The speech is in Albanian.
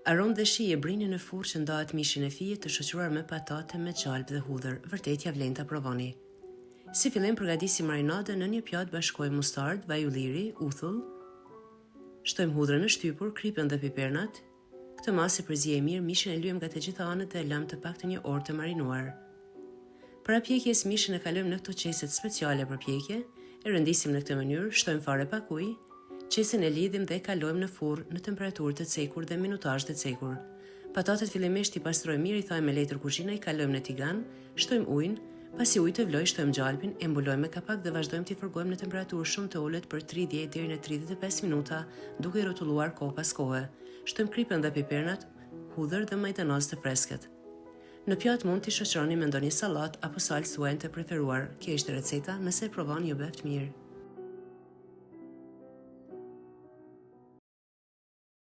Aromë dhe shi e brini në furrë që ndahet mishin e fije të shoqëruar me patate, me qalp dhe hudhër, vërtet ja vlen ta provoni. Si fillim përgatisim marinadën, në një pjatë bashkojmë mustard, vaj ulliri, uthull, shtojmë hudhrën në shtypur, kripën dhe pipernat. Këtë masë e përzije mirë, mishin e lyem nga të gjitha anët dhe e lam të paktën një orë të marinuar. Para pjekjes mishin e kalojmë në këto qeset speciale për pjekje, e rëndisim në këtë mënyrë, shtojmë fare pak ujë, qesen e lidhim dhe e kalojmë në furrë në temperaturë të cekur dhe minutazh të cekur. Patatet fillimisht i pastrojmë mirë, i thajmë me letër kuzhina, i kalojmë në tigan, shtojmë ujin, pasi uji të vloj, shtojmë gjalpin, e mbulojmë me kapak dhe vazhdojmë t'i fërgojmë në temperaturë shumë të ulët për 30 deri në 35 minuta, duke i rrotulluar kohë pas kohe. Shtojmë kripën dhe pipernat, hudhër dhe majtanoz të freskët. Në pjatë mund t'i shoqëroni me ndonjë sallat apo salcë tuaj të preferuar. Kjo ishte receta, nëse e provoni ju bëft mirë.